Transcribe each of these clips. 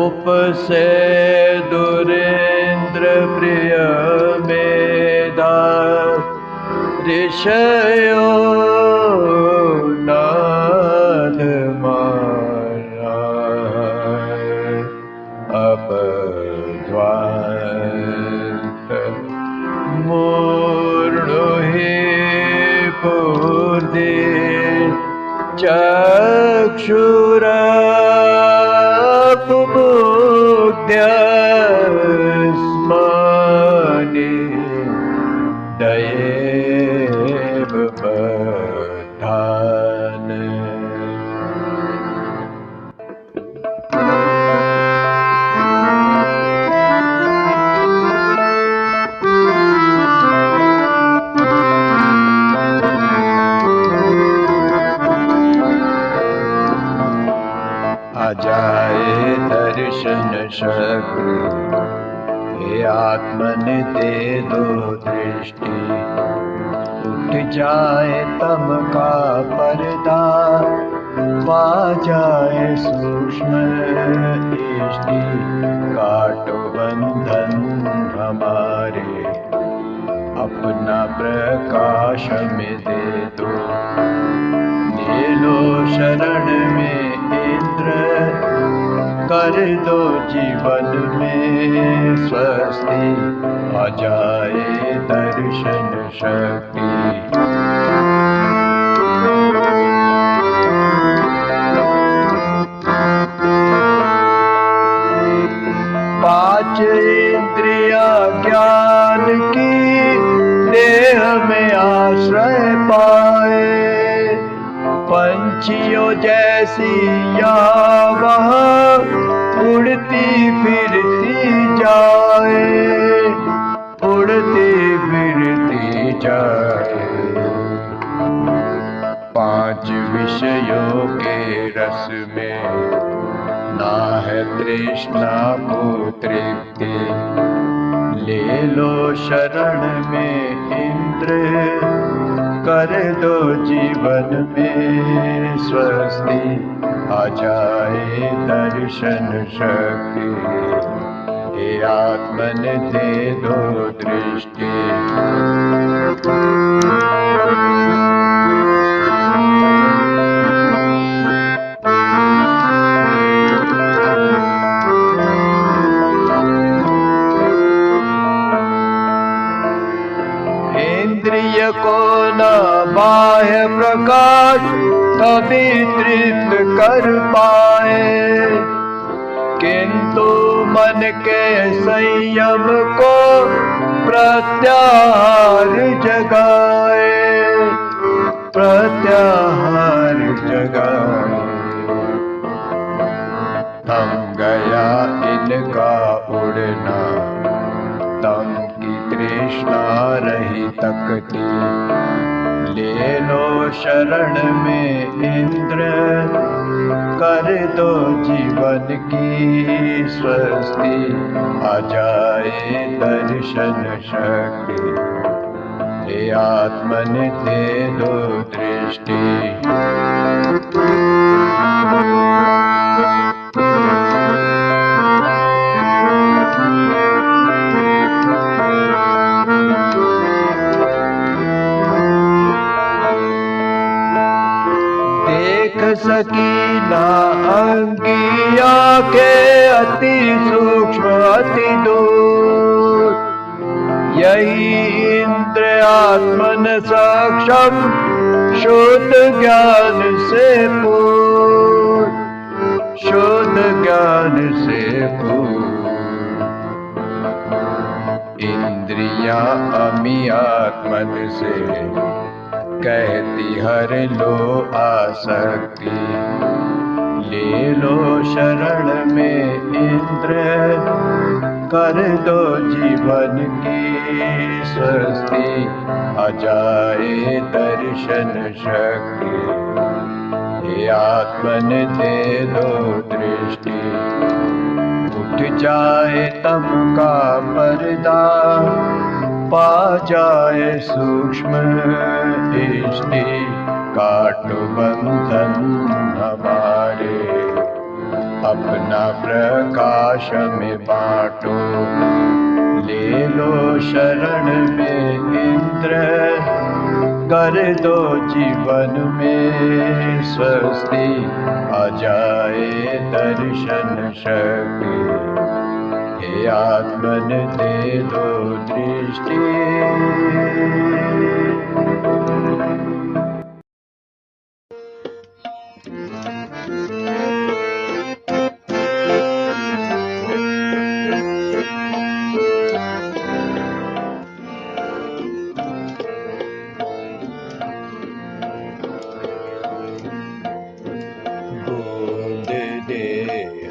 रूप से दुरेंद्र प्रिय मेधा ऋषयो नाद मारा अपध्वांत मूर्णो हि पूर्ति चक्षुरापमुग्ध्यस्मानि दयेव बद्धान्। जाए दर्शन शक्ति हे आत्मन दे दो दृष्टि। उठ जाए तम का पर्दा पा जाए सूक्ष्म दृष्टि। काटो बंधन हमारे अपना प्रकाश में दे दो। ले लो शरण में इंद्र कर दो जीवन में स्वस्ति। आ जाए दर्शन शक्ति। पांच इंद्रिया ज्ञान की देह में आश्रय पाए। पंछियों जैसी यहाँ वहाँ उड़ती फिरती जाए। उड़ती फिरती जाए। पांच विषयों के रस में ना है तृष्णा को तृप्ति। ले लो शरण में इंद्र कर दो जीवन में स्वस्ति। आ जाए दर्शन शक्ति हे आत्मन दे दो दृष्टि। इंद्रिय को न बाह्य प्रकाश कभी तृप्त कर पाए। किंतु मन के संयम को प्रत्याहार जगाए। प्रत्याहार जगाए। थम गया इनका उड़ना। तम की तृष्णा रही तकती। ले लो शरण में इंद्र कर दो जीवन की स्वस्ति। आ जाए दर्शन शक्ति हे आत्मन दे दो दृष्टि। सकी ना अंगिया के अति सूक्ष्म अति दूर। यही इंद्र आत्मन सक्षम शुद्ध ज्ञान से पूर्ण। शुद्ध ज्ञान से पूर्ण। इंद्रिया अमी आत्मन से कहती हर लो आसक्ति। ले लो शरण में इंद्र कर दो जीवन की स्वस्ति। आ जाए दर्शन शक्ति हे आत्मन दे दो दृष्टि। उठ जाए तम का पर्दा पा जाए सूक्ष्म दृष्टि। काटो बंधन हमारे अपना प्रकाश में बांटो। ले लो शरण में इंद्र, कर दो जीवन में स्वस्ति, आ जाए दर्शन शक्ति। हे आत्मन दे दो दृष्टि।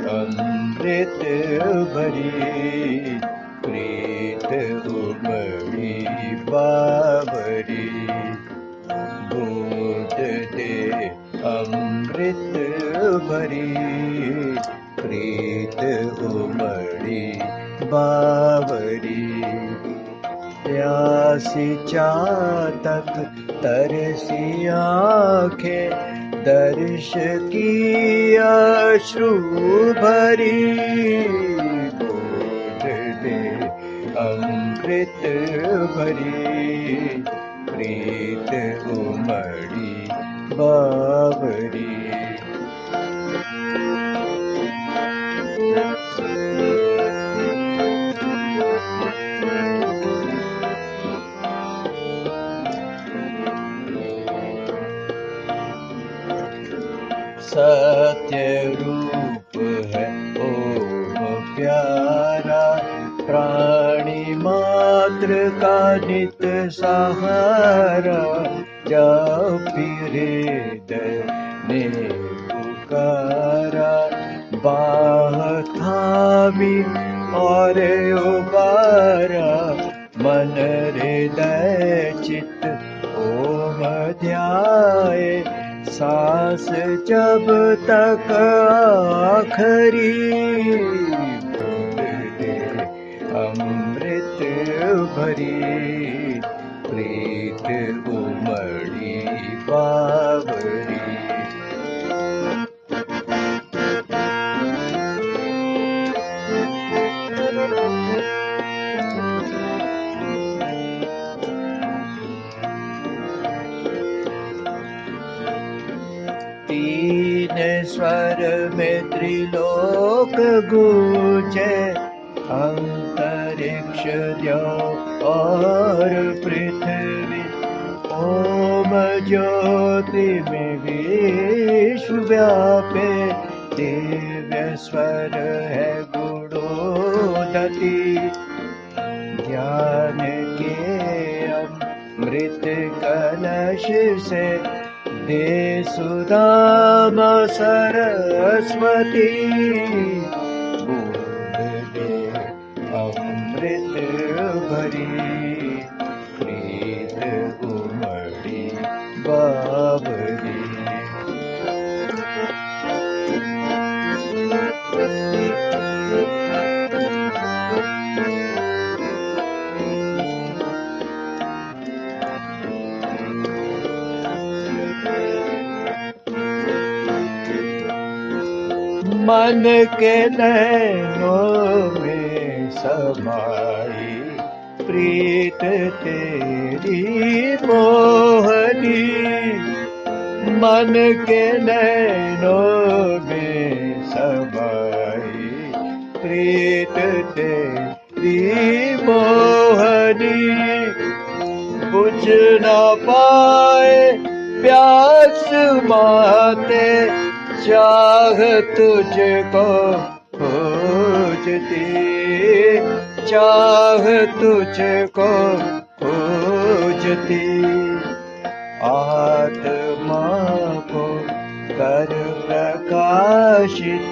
अमृत भरी प्रीत उमड़ी बाबरी। बूंद दे अमृत भरी प्रीत उमड़ी बाबरी। प्यासी चातक तरसी आँखें, दर्श की अश्रु भरी। बूंद दे अमृत भरी प्रीत उमड़ी बाबरी। सत्य रूप है ओम प्यारा, प्राणी मात्र का नित सहारा। जब हृदय ने पुकारा, बाह थामी और उबारा। मन हृदय चित्त ओम ध्याए, सांस जब तक आखरी। बूंद दे अमृत भरी प्रीत उमड़ी बाबरी। तीन स्वर में त्रिलोक गूंजे, अंतरिक्ष द्यौ और पृथ्वी। ओम ज्योति में विश्व व्यापे, दिव्य स्वर है गुणोदति। ज्ञान के अमृत कलश से दे सुदाम सरस्वती। बूंद दे अमृत भरी प्रीत उमड़ी बाबरी। मन के नैनों में समाई प्रीत तेरी मोहनी। मन के नैनों में समाई प्रीत तेरी मोहनी। बुझ न पाए प्यास माते, चाह तुझको खोजती। चाह तुझको खोजती। आत्मा को कर प्रकाशित,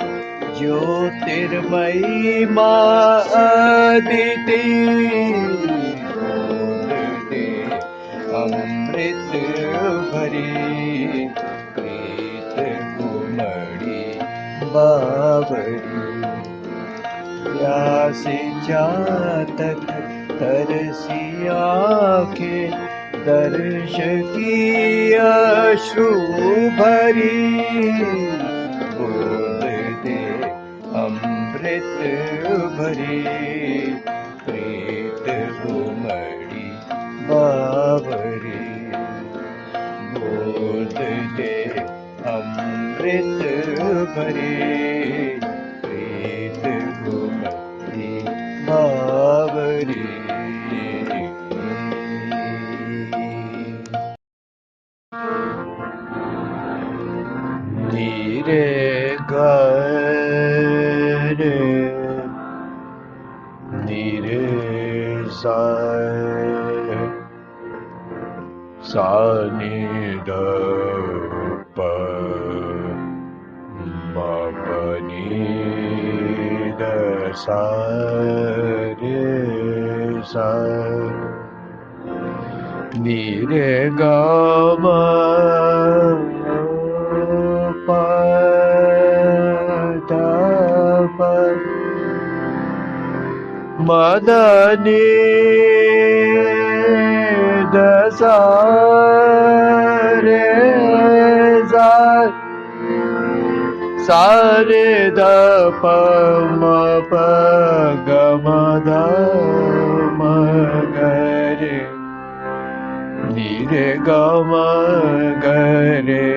ज्योतिर्मयी माँ अदिति। बूंद दे अमृत भरी प्रीत उमड़ी बाबरी। प्यासी चातक तरसी आँखें, दर्श की अश्रु भरी। बूंद दे अमृत भरी प्रीत उमड़ी बावरी गोद दे अमृत भरी प्रीत उमड़ी बावरी नीरे गर नीरे सानी द प म पनी द सा रे सा नीरे ग म प द प मदनी दसा रे सारे द प म प ग म द म ग रे नी रे ग म ग रे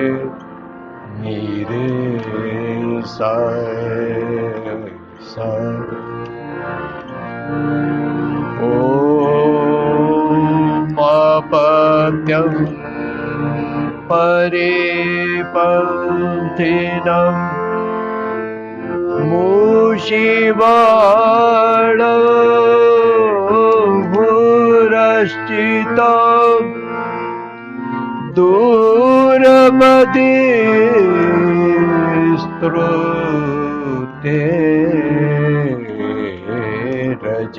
नी रे सा सा पत्यं परिपन्थिनं मूषिवाणं भूरश्चितं दूरमधिस्त्रुते रज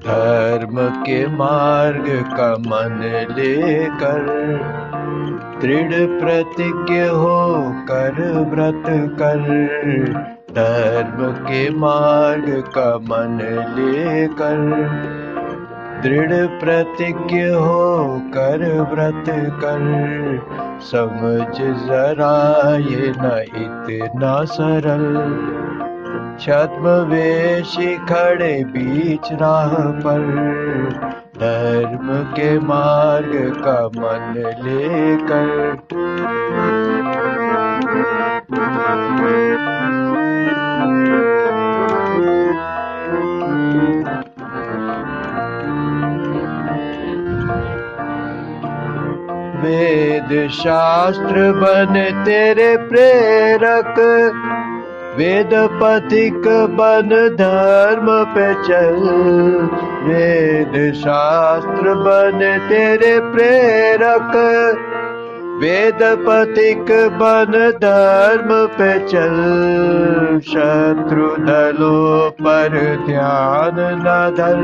धर्म के मार्ग का मन लेकर दृढ़ प्रतिज्ञ हो कर व्रत कर। धर्म के मार्ग का मन लेकर दृढ़ प्रतिज्ञ हो कर व्रत कर। समझ जरा ये न इतना सरल, छद्मवेशी खड़े बीच राह पर। धर्म के मार्ग का मन लेकर वेद शास्त्र बन तेरे प्रेरक, वेद पथिक बन धर्म पे चल। वेद शास्त्र बन तेरे प्रेरक, वेद पथिक बन धर्म पे चल। शत्रु दलों पर ध्यान न धर,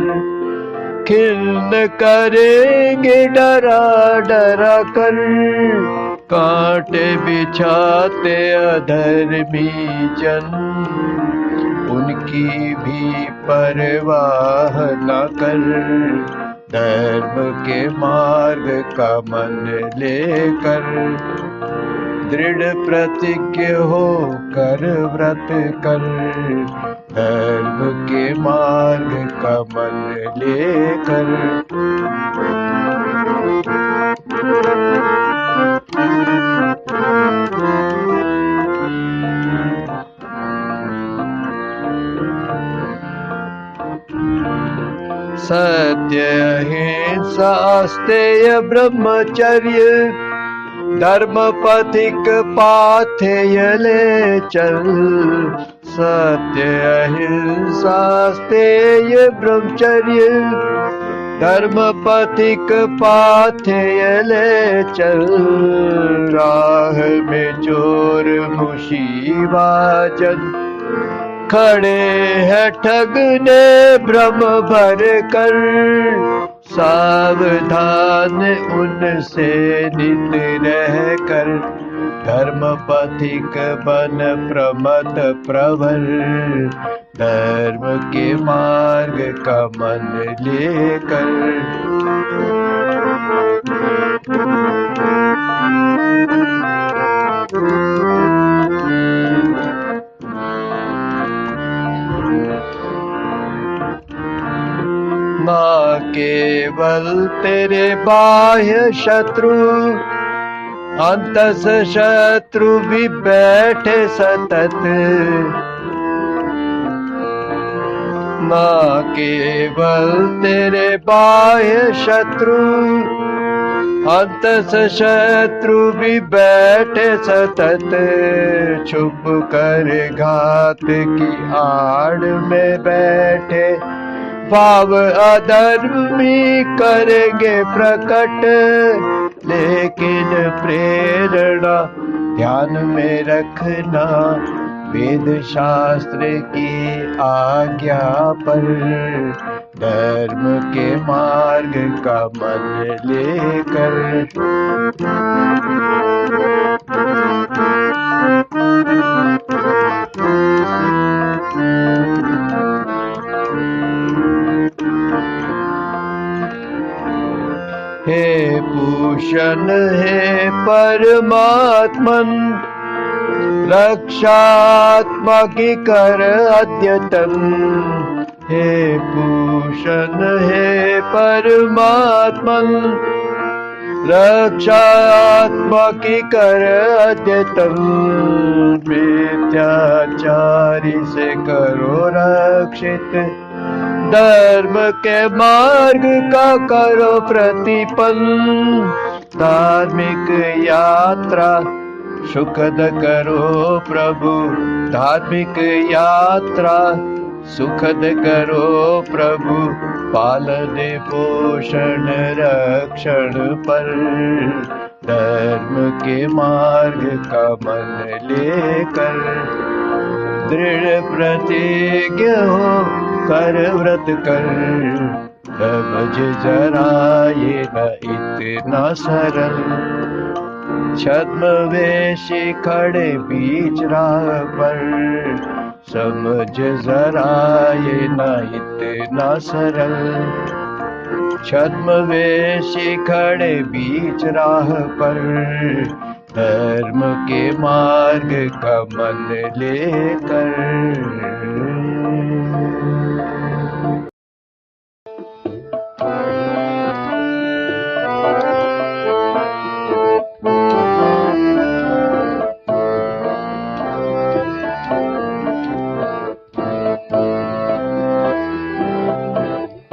खिन्न करेंगे डरा डरा कर। कांटे बिछाते अधर्मी जन, उनकी भी परवाह न कर। धर्म के मार्ग का मन लेकर दृढ़ प्रतिज्ञ हो कर व्रत कर। धर्म के मार्ग का मन लेकर सत्य अहिंसा अस्तेय ब्रह्मचर्य, धर्म पथिक पाथेय ले चल। सत्य अहिंसा अस्तेय ब्रह्मचर्य, धर्म पथिक पाथेय ले चल। राह में चोर मुशीबाजन खड़े हैं ठगने भ्रम भर कर। सावधान उनसे नित रह कर। धर्म पथिक बन प्रमथ प्रबल। धर्म के मार्ग का मन लेकर। ना केवल तेरे बाह्य शत्रु, अंतस शत्रु भी बैठे सतत। ना केवल तेरे बाह्य शत्रु, अंतस शत्रु भी बैठे सतत। छुप कर घात की आड़ में बैठे, भाव अधर्मी करेंगे प्रकट। लेकिन प्रेरणा ध्यान में रखना, वेद शास्त्र की आज्ञा पर। धर्म के मार्ग का मन लेकर। हे भूषण हे परमात्मन, रक्षात्मा की कर अद्यतन। हे भूषण हे परमात्मन, रक्षात्मा की कर अद्यतन। मिथ्याचारी से करो रक्षित, धर्म के मार्ग का करो प्रतिपन्न। धार्मिक यात्रा सुखद करो प्रभु, धार्मिक यात्रा सुखद करो प्रभु। पालन पोषण रक्षण पर, धर्म के मार्ग का मन लेकर। दृढ़ प्रतिज्ञ हो कर व्रत कर, समझ जरा ये न इतना सरल। छद्मवेशी खड़े बीच राह पर, समझ जरा ये न इतना सरल। छद्मवेशी खड़े बीच राह पर, धर्म के मार्ग का मन लेकर।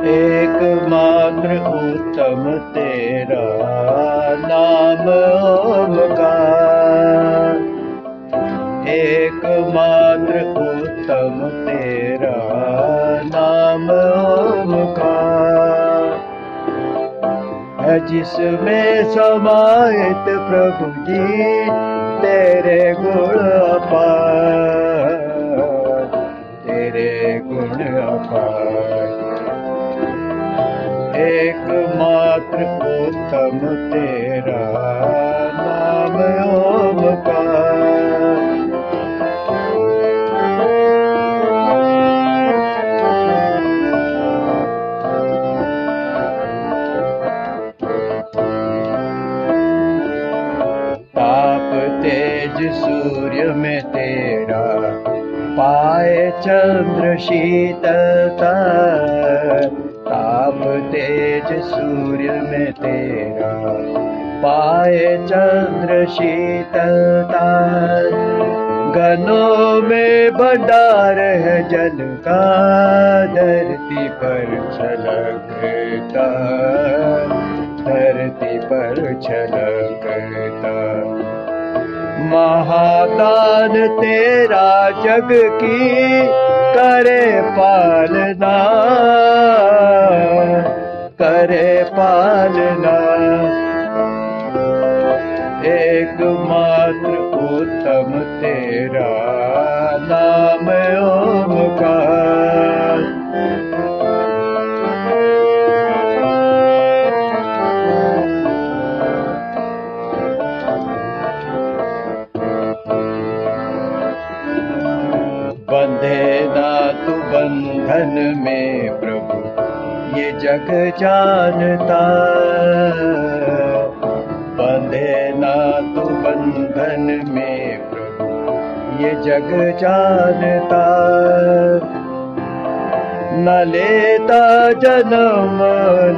एकमात्र उत्तम तेरा नाम ओमकार। एकमात्र उत्तम तेरा नाम ओमकार है, जिसमें समाहित प्रभु जी तेरे गुण अपार, तेरे गुण अपार। एकमात्र उत्तम तेरा नाम ओमकार। ताप तेज सूर्य में तेरा, पाए चंद्र शीतलता। ताप तेज सूर्य में तेरा, पाए चंद्र शीतलता। गनों में भंडार है जल का, धरती पर छलकता, धरती पर छलकता। महादान तेरा जग की करे पालना, करे पालना। एकमात्र उत्तम तेरा नाम ओमकार। बंधे ना तू बंधन में प्रभु ये जग जानता, बंधे ना तू बंधन में प्रभु ये जग जानता। न लेता जन्म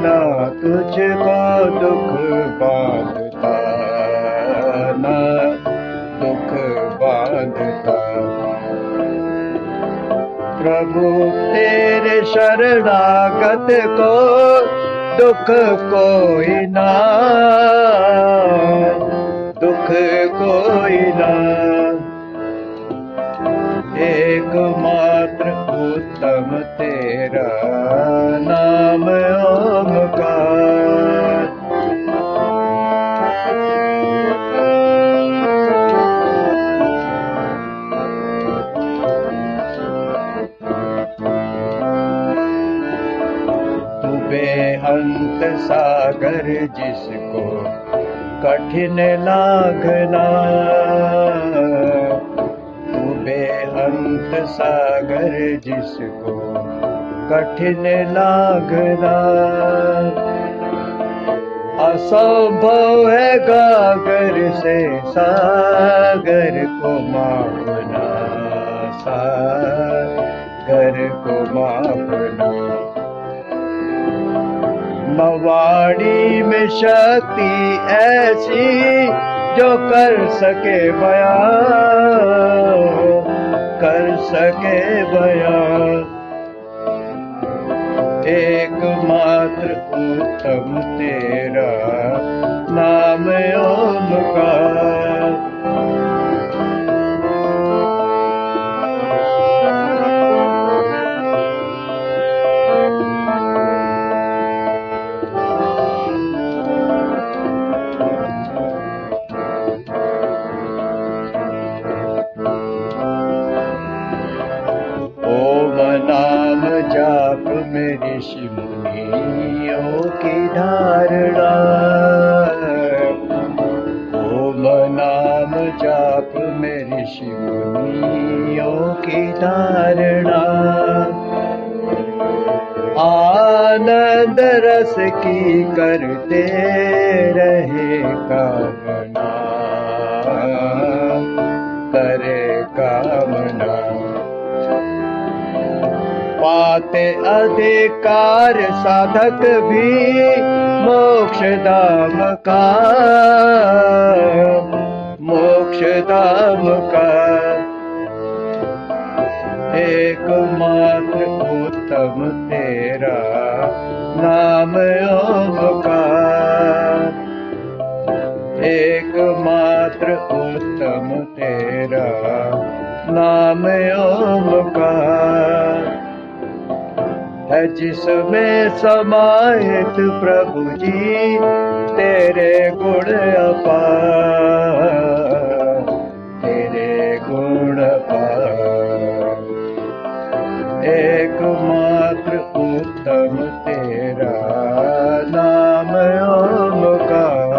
ना तुझको दुख बांधता, न दुख बांधता। प्रभु तेरे शरणागत को दुख कोई ना, दुख कोई ना। एकमात्र उत्तम तेरा नाम ओमकार। तू बेअंत सागर जिसको कठिन लागना, बेअंत सागर जिसको कठिन लागना। असंभव है गागर से सागर को मापना, सागर को मापना। मवाड़ी में शक्ति ऐसी जो कर सके बयां, कर सके बयां। एकमात्र उत्तम तेरा नाम ओमकार। नाम जाप में ऋषि मुनियों की धारणा, ओम नाम जाप में ऋषि मुनियों की धारणा। आनंद रस की करते रहे कामना, करे कामना। पाते अधिकार साधक भी मोक्ष धाम का, मोक्ष धाम का। एकमात्र उत्तम तेरा नाम ओमकार। एकमात्र उत्तम तेरा नाम ओमकार। है जिसमें समाहित प्रभु जी तेरे गुण अपार, तेरे गुण अपार। एकमात्र उत्तम तेरा नाम ओमकार।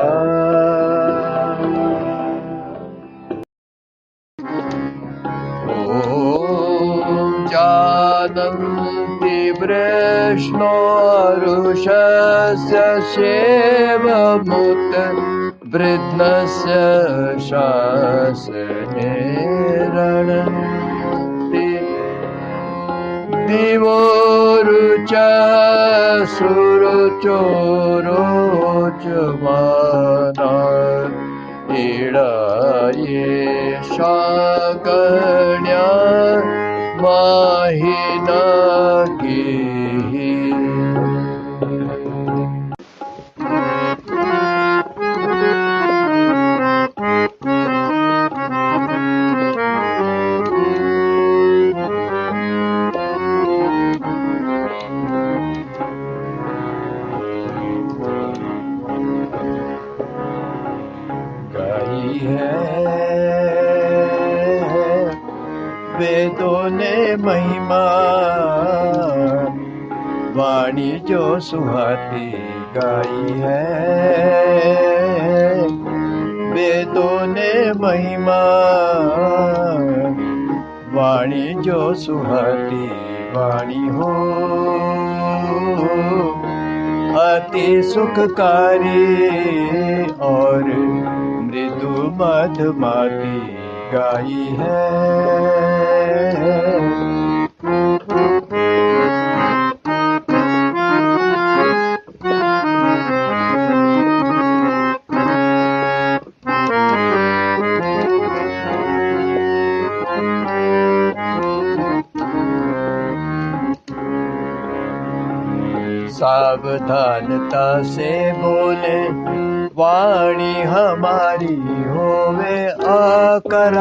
ओम जानन्ति वृष्णो रुषस्य सेवमुत वृद्धस्य शासनेरणन्ति। दिवो रुच सुरुचो रोचमाना, इडाये शाकण्या माहिना की। गाई है वेदों ने महिमा, वाणी जो सुहाती गाई है। वेदों ने महिमा, वाणी जो सुहाती वाणी हो अति सुखकारी और मृदु मधुमाती गाई है। सावधानता से बोले वाणी हमारी होवे आकरार,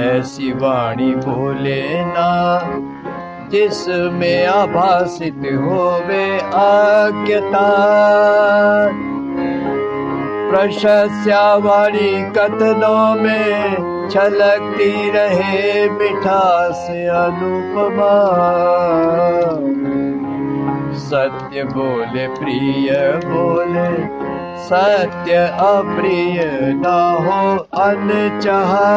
ऐसी वाणी बोले ना जिसमें आभासित होवे आज्ञता। प्रशस्या वाणी कथनों में छलकती रहे मिठास अनुपमा। सत्य बोले प्रिय बोले सत्य अप्रिय ना हो अनचाहा।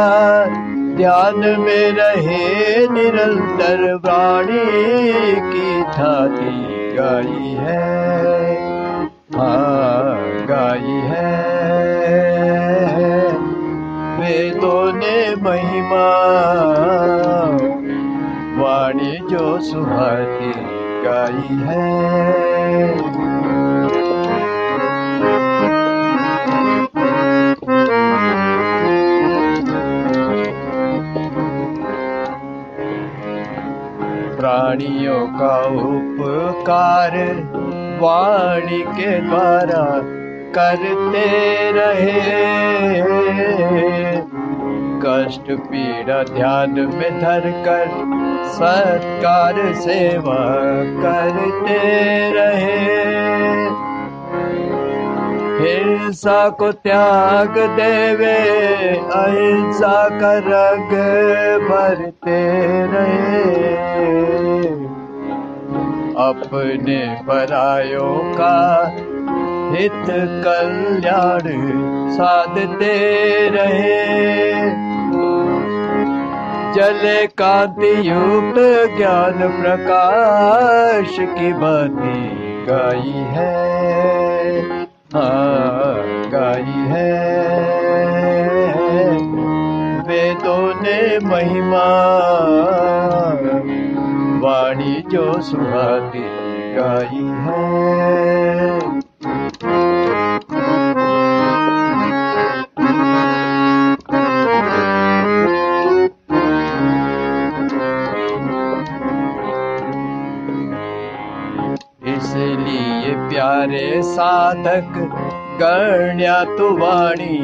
ध्यान में रहे निरंतर वाणी की थाती गाई है, हाँ गाई है। वेदों ने महिमा वाणी जो सुहाती गाई है। प्राणियों का उपकार वाणी के द्वारा करते रहे। कष्ट पीड़ा ध्यान में धरकर सत्कार सेवा करते रहे। हिंसा को त्याग देवे अहिंसा का रंग भरते रहे। अपने परायों का हित कल्याण साधते रहे। जले कांति युक्त ज्ञान प्रकाश की बाती गाई है, हाँ गाई है। वेदों ने महिमा वाणी जो सुहाती गाई है। इसलिए प्यारे साधक गण्या तु वाणी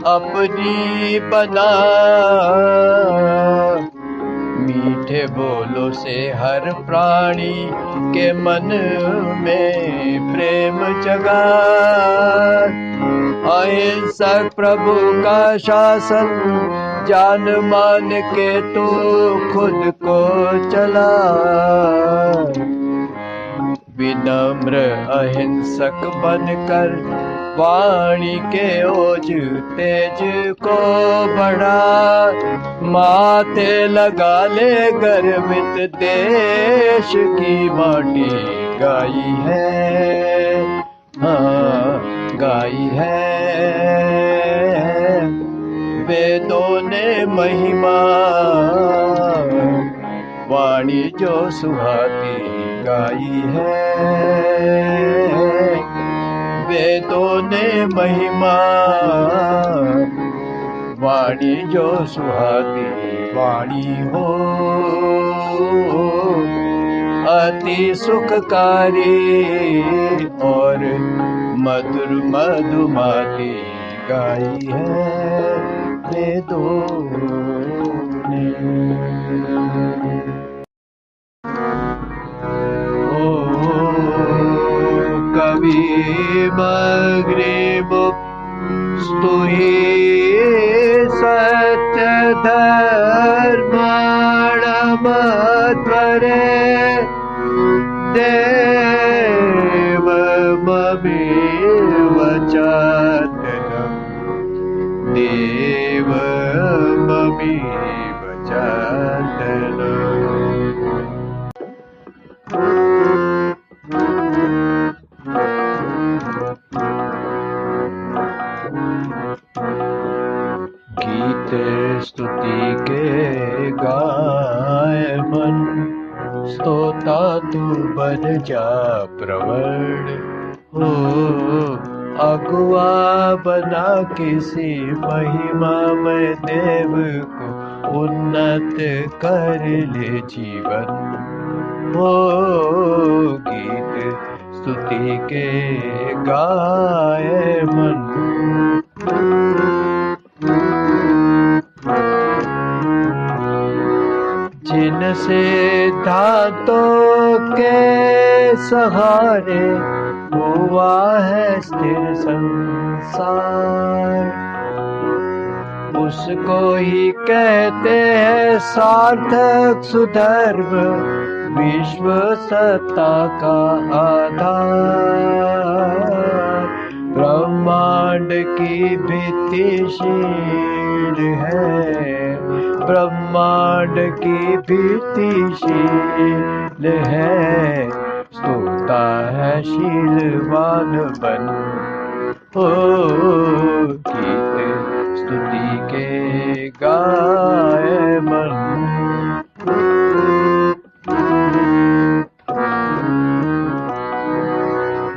अपनी बना। मीठे बोलो से हर प्राणी के मन में प्रेम जगा। अहिंसक प्रभु का शासन जान मान के तू खुद को चला। विनम्र अहिंसक बनकर वाणी के ओज तेज को बढ़ा। माथे लगा ले गर्वित देश की माटी गाई है, हाँ गाई है। वेदों ने महिमा वाणी जो सुहाती गाई है। वेदों ने महिमा वाणी जो सुहाती वाणी हो अति सुखकारी और मधुर मधुमाती गाई है वेदों ने। कवि मग्रिब स्तुहि सत्य धर्माणमध्वरे देव ममेव चातनम् देव ममेव चातनम्। तू बन जा प्रवण हो, अगुआ बना किसी महिमामय देव को उन्नत कर ले जीवन हो। गीत स्तुति के गाए मन, जिन सिद्धांतों के सहारे हुआ है स्थिर संसार, उसको ही कहते हैं सार्थक सुधर्म, विश्व सत्ता का आधार। ब्रह्मांड की भित्तिशील है, ब्रह्मांड की भित्तिशील है, स्तोता है शीलवान बन हो। गीत स्तुति के गाए मन,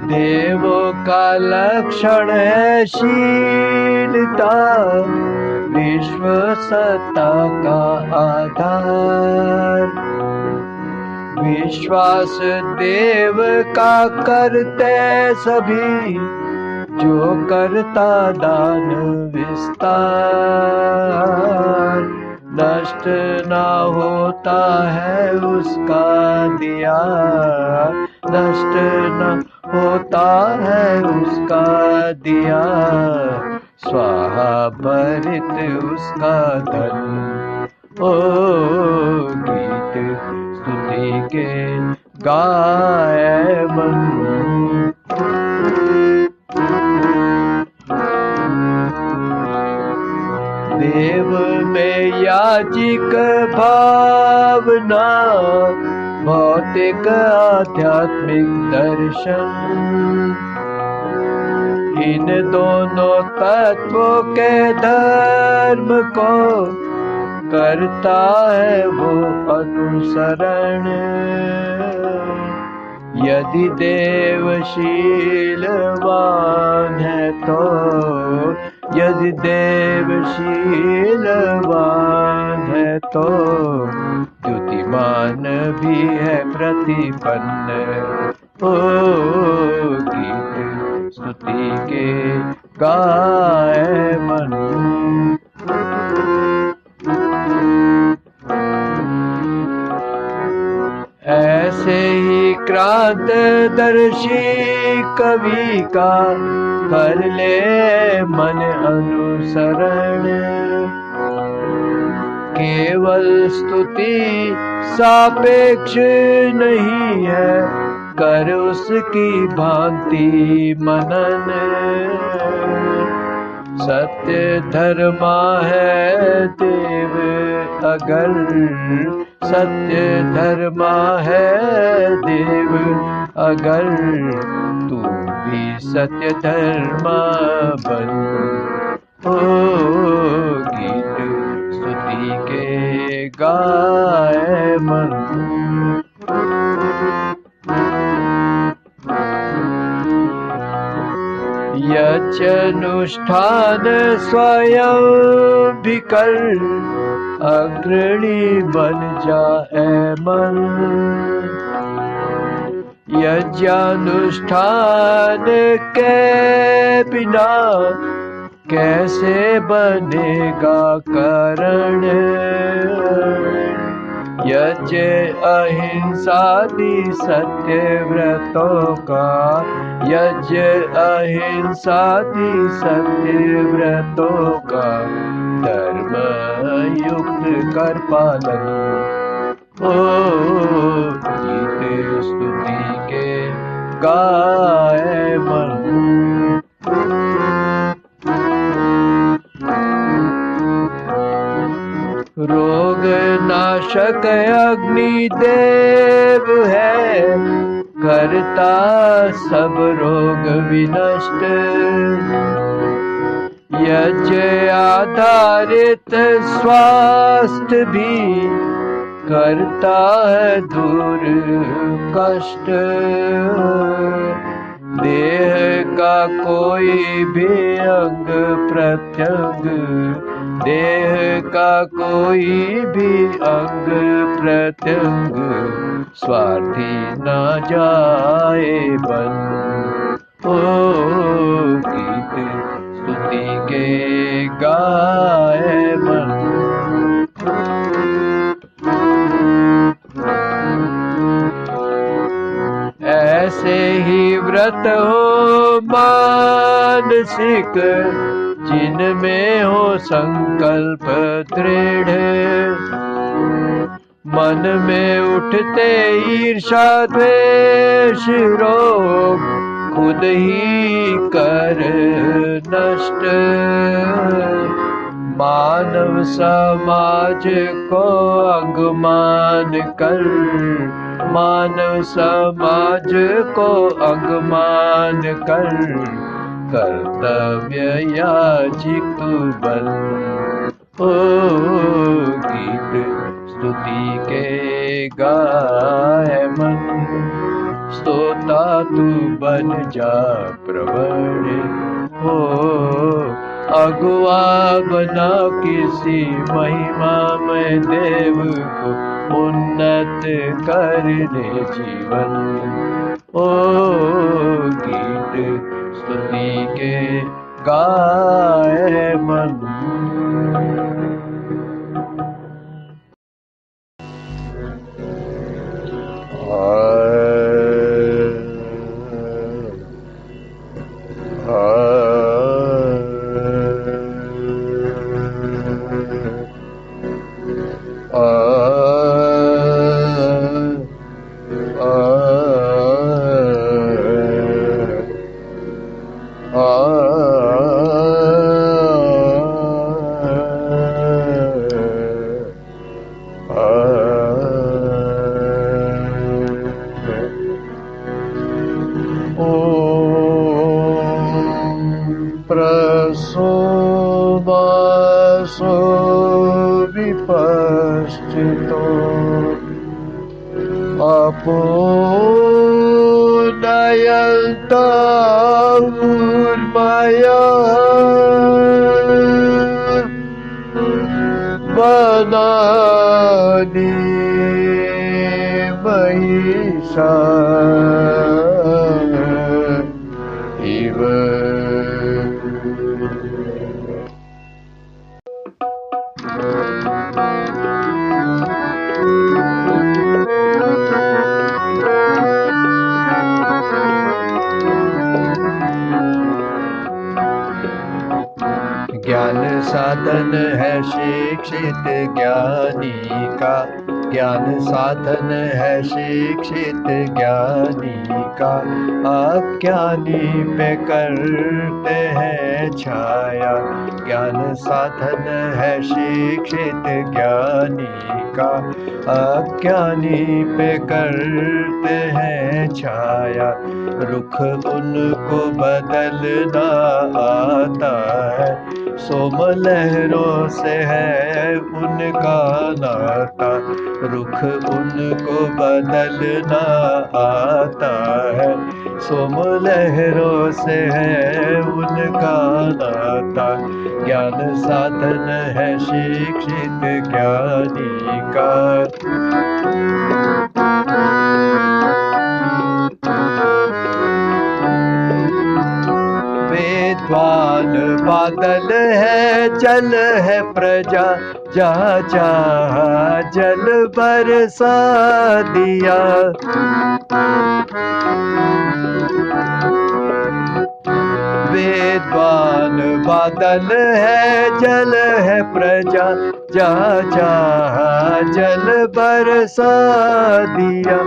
देवों का लक्षण है शीलता, विश्व सत्ता का आधार। विश्वास देव का करते सभी, जो करता दान विस्तार। नष्ट ना होता है उसका दिया, नष्ट न होता है उसका दिया, स्वाहा भरित उसका धन। ओ गीत स्तुति के गाए मन, देव में याजिक भावना, भौतिक आध्यात्मिक दर्शन, इन दोनों तत्वों के धर्म को करता है वो अनुसरण। यदि देवशीलवान है तो, यदि देवशीलवान है तो, द्युतिमान भी है प्रतिपन्न। ओ गीत स्तुति के गाए मन, ऐसे ही क्रांतदर्शी कवि का कर ले मन अनुसरण। केवल स्तुति सापेक्ष नहीं है, कर उसकी भांति मनन। सत्य धर्मा है देव अगर, सत्य धर्मा है देव अगर, तू भी सत्य धर्मा बन। ओ गीत स्तुति के गाए मन, यज्ञानुष्ठान स्वयं भी कर, अग्रणी बन जाए मन। यज्ञानुष्ठान के बिना कैसे बनेगा करण। यज्ञ अहिंसादि सत्य व्रतों का, यज्ञ अहिंसादि सत्य व्रतों का, धर्म युक्त कर पालन। ओ गीत स्तुति के गाए मन, रोग नाशक अग्निदेव है, करता सब रोग विनष्ट। यज्ञ आधारित स्वास्थ्य भी करता है दूर कष्ट। देह का कोई भी अंग प्रत्यंग, देह का कोई भी अंग प्रत्यंग स्वार्थी न जाए बन। ओ गीत स्तुति के गाए मन। ऐसे ही व्रत हो मानसिक, जिनमें हो संकल्प दृढ़। मन में उठते ईर्षा द्वेष रोग, खुद ही कर नष्ट। मानव समाज को अंगमान कर, मानव समाज को अंगमान कर, कर्तव्य याचित बन। ओ गीत स्तुति के गाए मन, स्तोता तू बन जा प्रवण। हो अगुआ बना किसी महिमा में देव को, उन्नत कर ले जीवन। ओ गीत स्तुति के गाए मन। प्रसोमासो विपश्चितो अपूर्णयन्ता उर्मया वनानि महिषा इव। ज्ञान साधन है शिक्षित ज्ञानी का, ज्ञान साधन है शिक्षित ज्ञानी का। अज्ञानी पे करते हैं छाया, ज्ञान साधन है शिक्षित ज्ञानी का। अज्ञानी पे करते हैं छाया, रुख उनको बदलना आता है। सोम लहरों से है उनका नाता, रुख उनको बदलना आता है। सोम लहरों से है उनका नाता, ज्ञान साधन है शिक्षित ज्ञानी का। विद्वान बादल है जल है प्रजा, जहाँ जहाँ जल बरसा दिया। विद्वान बादल है जल है प्रजा, जहाँ जहाँ जल बरसा दिया।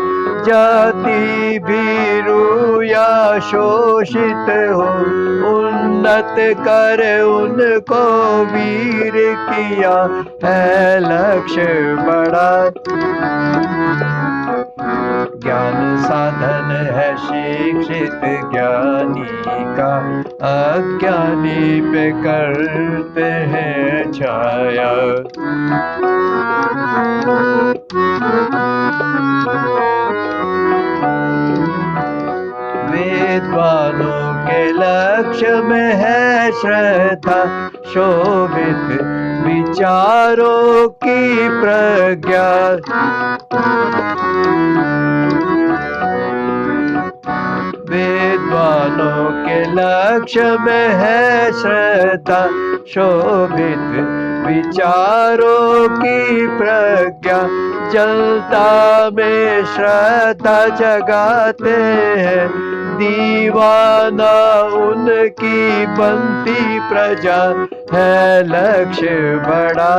जाति भीरू या शोषित हो, उन्नत कर उनको वीर किया है लक्ष्य बड़ा। ज्ञान साधन है शिक्षित ज्ञानी का, अज्ञानी पे करते हैं छाया। विद्वानों के लक्ष्य में है श्रद्धा, शोभित विचारों की प्रज्ञा। विद्वानों के लक्ष्य में है श्रद्धा, शोभित विचारों की प्रज्ञा। जलता में श्रद्धा जगाते हैं, दीवाना उनकी बनती प्रजा। है लक्ष्य बड़ा,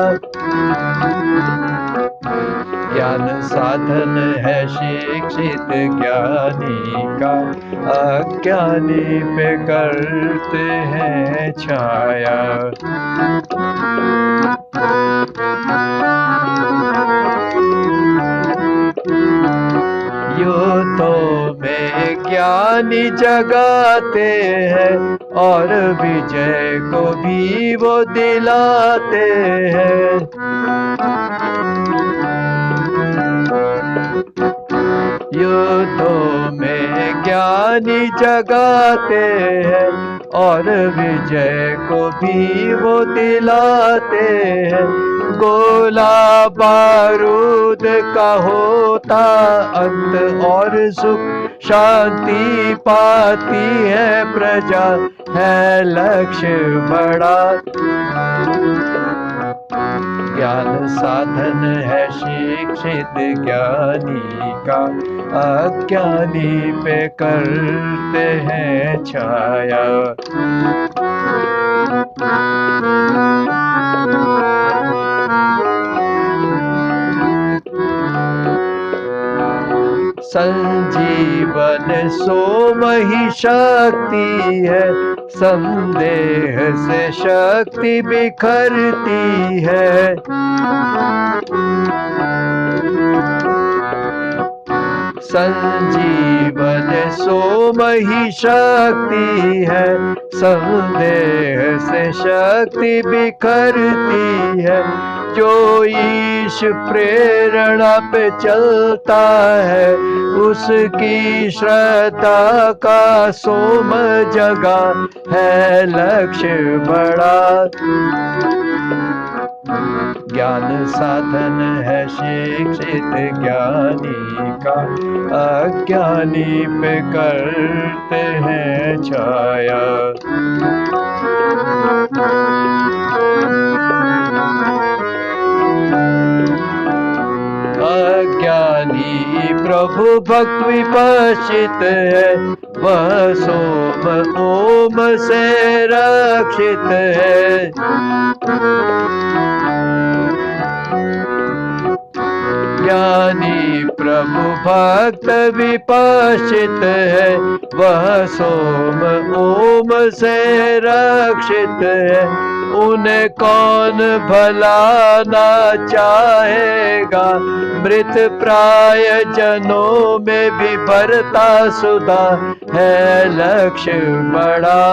ज्ञान साधन है शिक्षित ज्ञानी का, अज्ञानी पे करते हैं छाया। युद्धों में ज्ञानी जगाते हैं, और विजय को भी वो दिलाते हैं। युद्धों में ज्ञानी जगाते हैं, और विजय को भी वो दिलाते हैं। गोला बारूद का होता अंत, और सुख शांति पाती है प्रजा। है लक्ष्य बड़ा, ज्ञान साधन है शिक्षित ज्ञानी का, अज्ञानी पे करते हैं छाया। संजीवन सोम ही शक्ति है, संदेह से शक्ति बिखरती है। संजीवन सोम ही शक्ति है, संदेह से शक्ति बिखरती है। जो ईश प्रेरणा पे चलता है, उसकी श्रद्धा का सोम जगा। है लक्ष्य बड़ा, ज्ञान साधन है शिक्षित ज्ञानी का, अज्ञानी पे करते हैं छाया। अज्ञानी प्रभु भक्त विपश्चित है, वह सोम ओम से रक्षित है। ज्ञानी प्रभु भक्त विपश्चित है, वह सोम ओम से रक्षित है। उन्हें कौन भला ना चाहेगा, मृत प्राय जनों में भी भरता सुधा। है लक्ष्य बड़ा,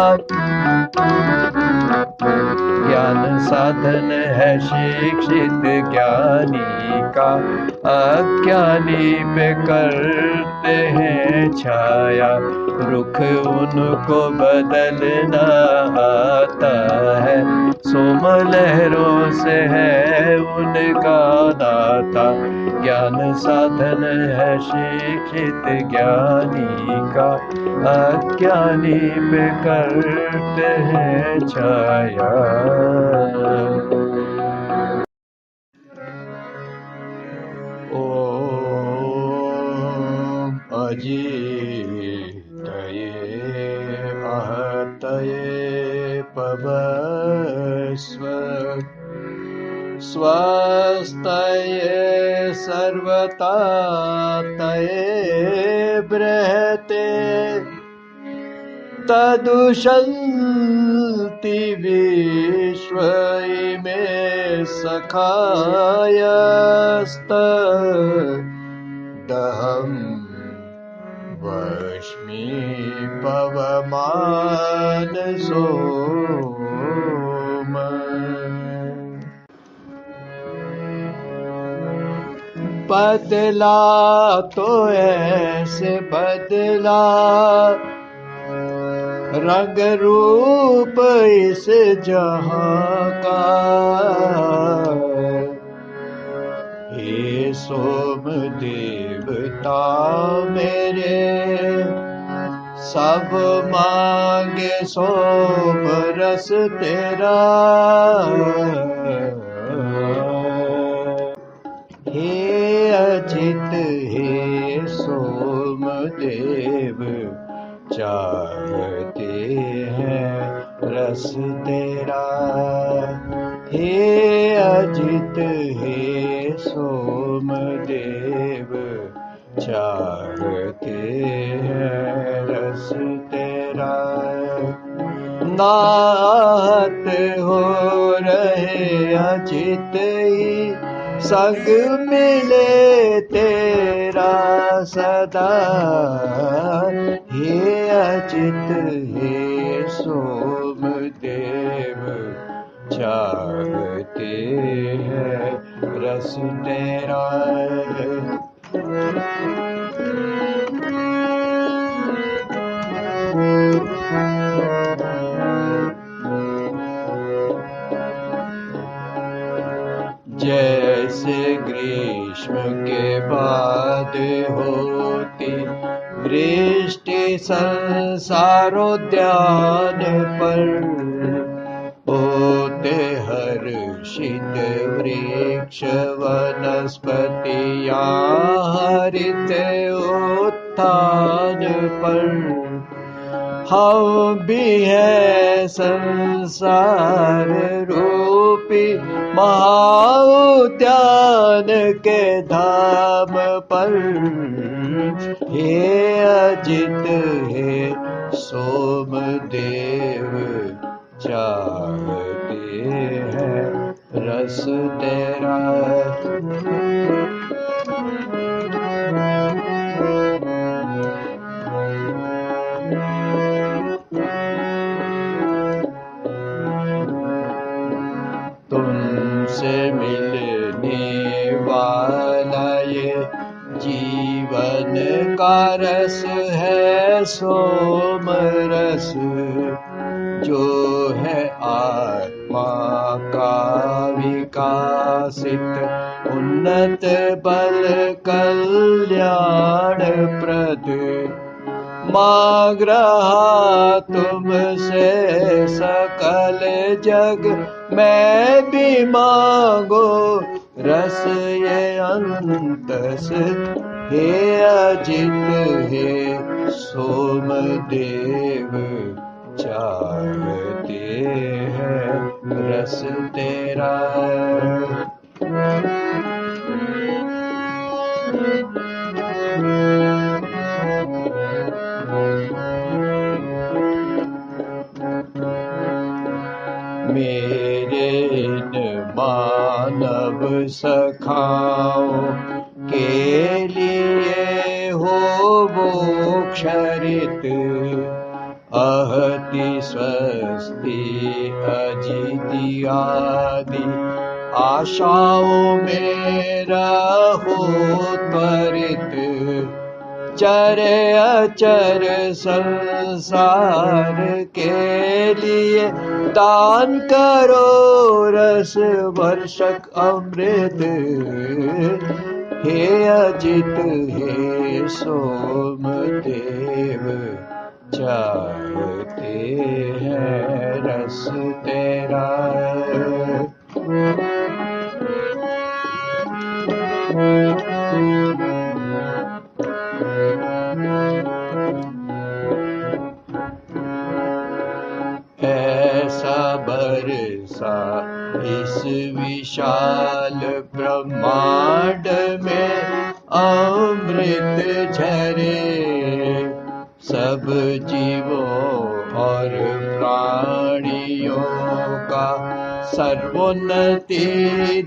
ज्ञान साधन है शिक्षित ज्ञानी का, अज्ञानी पे करते हैं छाया। रुख उनको बदलना आता है, सोम लहरों से है उनका नाता। ज्ञान साधन है शिक्षित ज्ञानी का, अज्ञानी पे करते हैं छाया। ओम अजितये आहतये पवस्व, स्वस्तये सर्वतातये बृहते। तदुशन्ति विश्व इमे सखायस्तदहं वश्मि पवमान सोम। बदला तो ऐसे बदला रंग रूप इस जहां का। हे सोम देवता मेरे सब मांगे सोम रस तेरा। हे अजित हे सोम देव चाहते हैं रस तेरा। हे अजित हे सोम देव चाहते हैं रस तेरा। नाहत हो रहे अजित ही संग मिले तेरा सदा। हे अजित हे सोम देव चाहते हैं रस तेरा। जैसे ग्रीष्म के बाद होती वृष्टि संसारोद्यान पर, होते हर्षित वृक्ष वनस्पतियां हरित उत्थान पर। हम भी है संसार रूपी महाउद्यान के धाम पर। हे अजित हे सोम देव चाहते हैं रस तेरा। तुमसे मिलने वाला ये जीवन का रस है सोम रस, जो है आत्मा का विकासित उन्नत बल कल्याण प्रद। मांग रहा तुमसे सकल जग मैं भी मांगो रस ये अंतस। हे अजित हे सोम देव चाहते हैं रस तेरा। मेरे इन मानव सखाओं के लिए हो वो क्षरित अहति स्वस्ति अजिति आदि आशाओं में रहो त्वरित। चर अचर संसार के लिए दान करो रस वर्षक अमृत। हे अजित हे सोम देव चाहते हैं रस तेरा। ऐसा बरसा इस विशाल ब्रह्मांड में अमृत झरे। सब जीवों और प्राणियों का सर्वोन्नति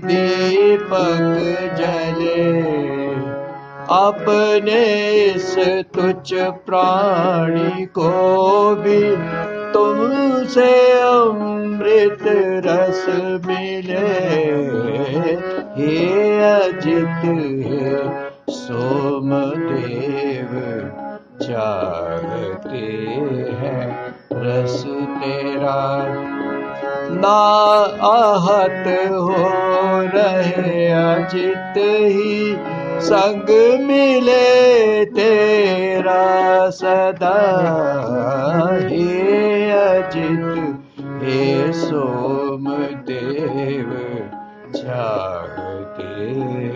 दीपक जले। अपने इस तुच्छ प्राणी को भी तुमसे अमृत रस मिले। हे अजित हे सोमदेव चाहते हैं रस तेरा। ना आहत हो रहे अजित ही संग मिले तेरा सदा। हे अजित हे सोमदेव चाहते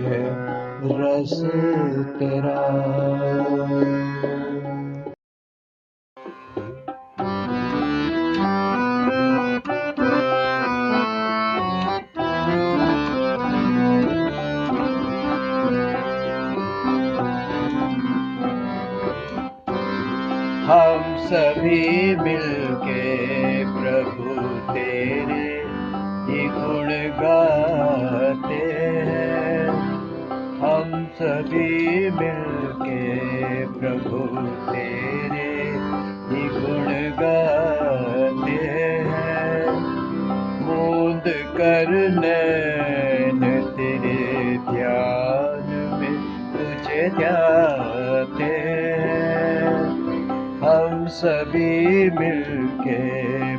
हैं रस तेरा। हम सभी मिलके प्रभु तेरे ही गुण गाते हैं। हम सभी मिलके प्रभु तेरे ही गुण गाते हैं। मूंद कर नैन तेरे ध्यान में तुझे ध्याते हैं। हम सभी मिलके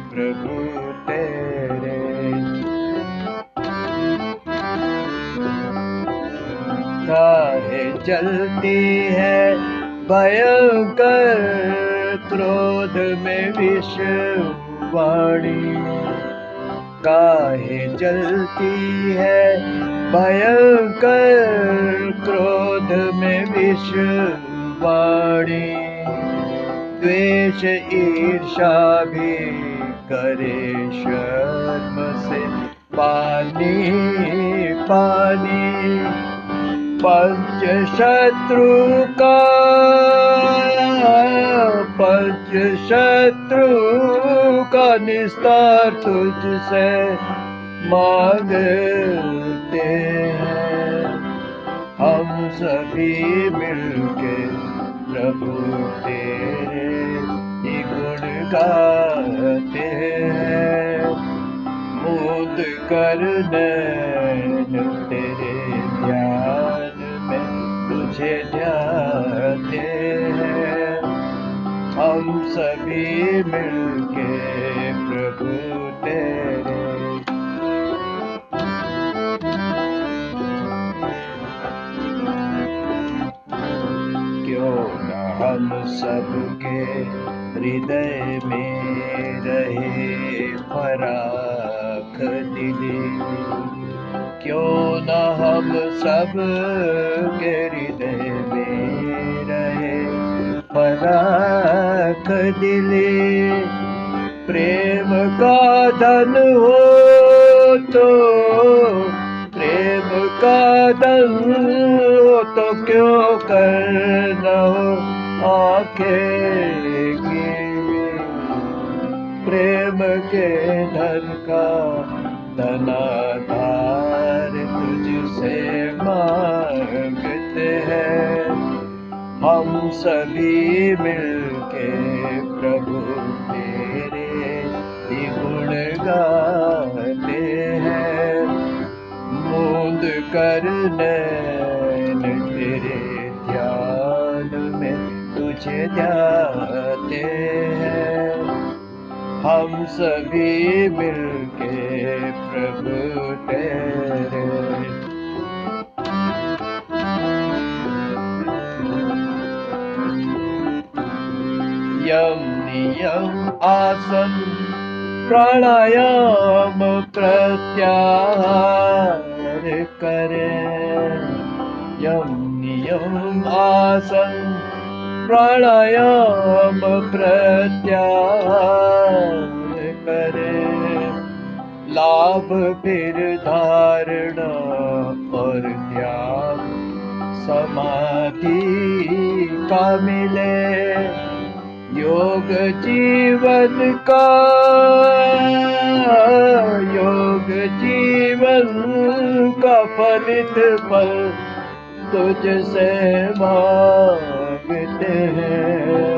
प्रभु तेरे। काहे जलती है भयंकर क्रोध में विष वाणी। काहे जलती है भयंकर क्रोध में विष वाणी। द्वेष ईर्षा भी करे शर्म से पानी पानी। पंच शत्रु का निस्तार तुझसे मांगते हैं। हम सभी मिलके प्रभु तेरे ही गुण गाते हैं। मूंद कर नैन तेरे ध्यान में तुझे ध्याते हैं। हम सभी मिलके प्रभु तेरे। क्यों न हम सबके हृदय में रहे फराख दिली। क्यों न हम सब के हृदय में रहे फराख दिली। प्रेम का धन हो तो प्रेम का धन हो तो क्यों करना हो आंखें गीली। प्रेम के धन का धनाधार तुझसे मांगते हैं। हम सभी मिलके प्रभु तेरे ही गुण गाते हैं। मूंद कर नैन तेरे ध्यान में तुझे ध्याते हैं। हम सभी मिलके प्रभु तेरे। यम नियम आसन प्राणायाम प्रत्याहार करें। यम नियम आसन प्राणायाम प्रत्याहार करें। लाभ फिर धारणा और ध्यान समाधि का मिले। योग जीवन का फलित फल तुझसे मांगते हैं।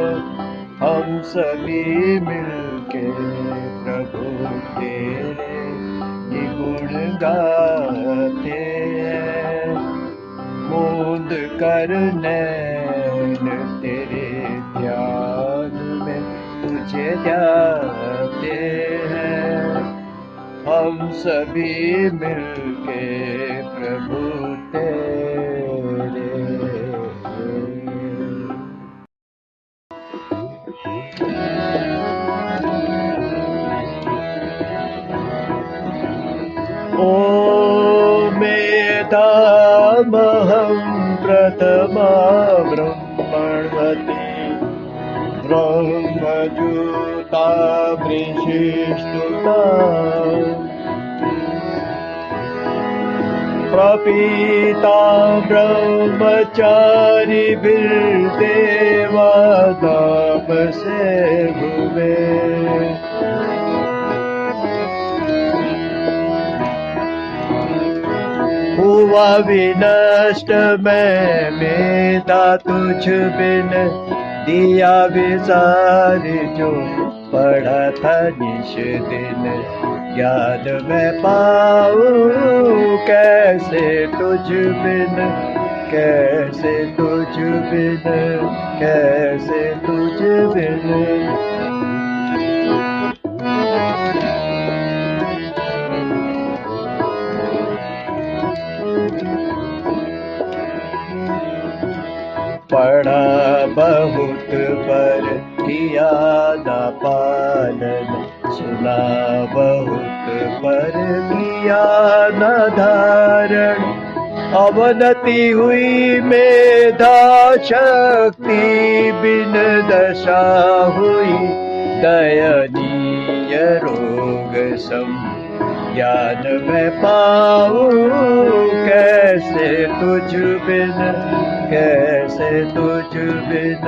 हम सभी मिलके प्रभु तेरे ही गुण गाते हैं। मूंद कर नैन तेरे ध्यान में तुझे ध्याते हैं। हम सभी मिलके प्रभु तेरे। ॐ मेधामहं प्रथमा ब्रह्मण्वती ब्रह्मजूता वृषिष्ठुता प्रपीता ब्रह्मचारिभिर्देवा तापसे भुवे। हुआ विनष्ट मैं मेधा तुझ बिन, दिया विसार जो पढ़ा था निश दिन। ज्ञान मैं पाऊं कैसे तुझ बिन, कैसे तुझ बिन, कैसे तुझ बिन। पढ़ा बहुत पर किया न पालन, सुना बहुत पर किया न धारण। अवनति हुई मेधा शक्ति बिन, दशा हुई दयनीय रोग सम। ज्ञान मैं पाऊं कैसे तुझ बिन, कैसे तुझ बिन,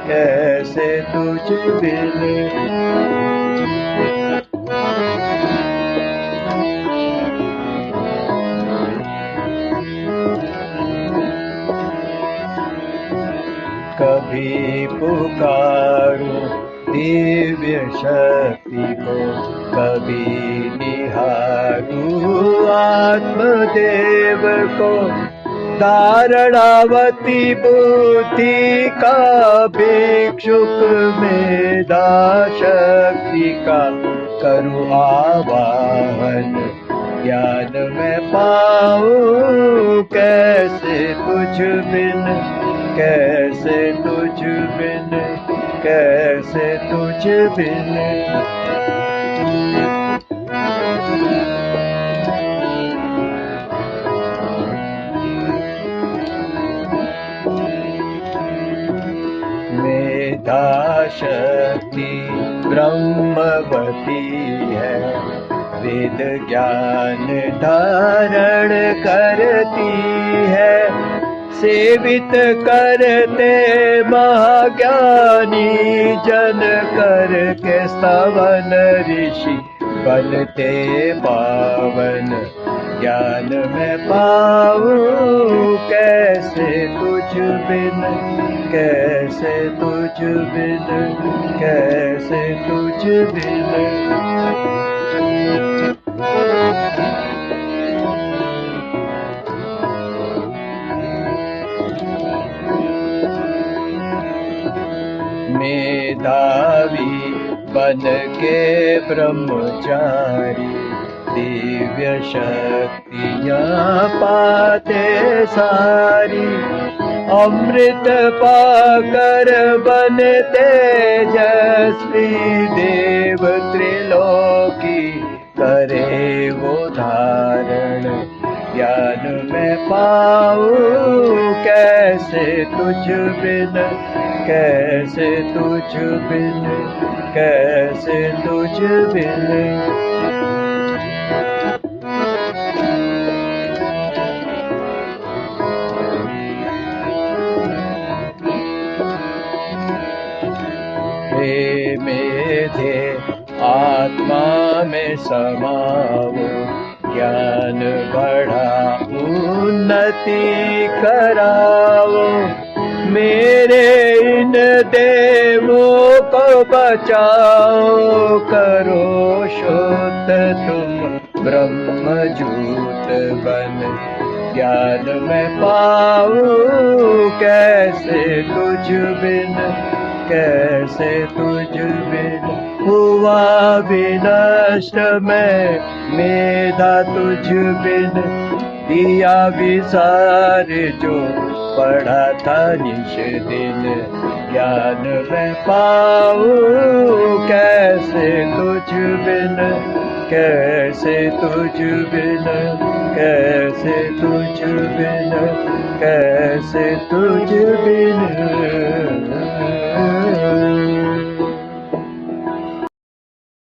कैसे तुझ बिन। कभी पुकारूं दिव्य शक्ति को, कभी निहारूं आत्मदेव को। धारणावती बुद्धि का भिक्षुक मेधा शक्ति का करूं आवाहन। ज्ञान मैं पाऊं कैसे तुझ बिन, कैसे तुझ बिन, कैसे तुझ बिन। मेधा शक्ति ब्रह्मवती है, वेद ज्ञान धारण करती है। सेवित करते महाज्ञानी जन, करके स्तवन ऋषि बनते पावन। ज्ञान मैं पाऊं कैसे तुझ बिन, कैसे तुझ बिन, कैसे तुझ बिन। मेधावी बन के ब्रह्मचारी, दिव्य शक्तियाँ पाते सारी। अमृत पाकर बन तेजस्वी देव, त्रिलोकी करे वो धारण। ज्ञान मैं पाऊं कैसे तुझ बिन, कैसे तुझ बिन, कैसे तुझ बिन। हे मेधे आत्मा में समाओ, ज्ञान बढ़ा उन्नति कराओ। मेरे इन देवों को बचाओ, करो शुद्ध तुम ब्रह्मजूत बन। ज्ञान मैं पाऊं कैसे तुझ बिन, कैसे तुझ बिन। हुआ विनष्ट मैं मेधा तुझ बिन, दिया विसार जो पढ़ा था निश दिन। ज्ञान मैं पाऊं कैसे तुझ बिन, कैसे तुझ बिन, कैसे तुझ बिन, कैसे तुझ बिन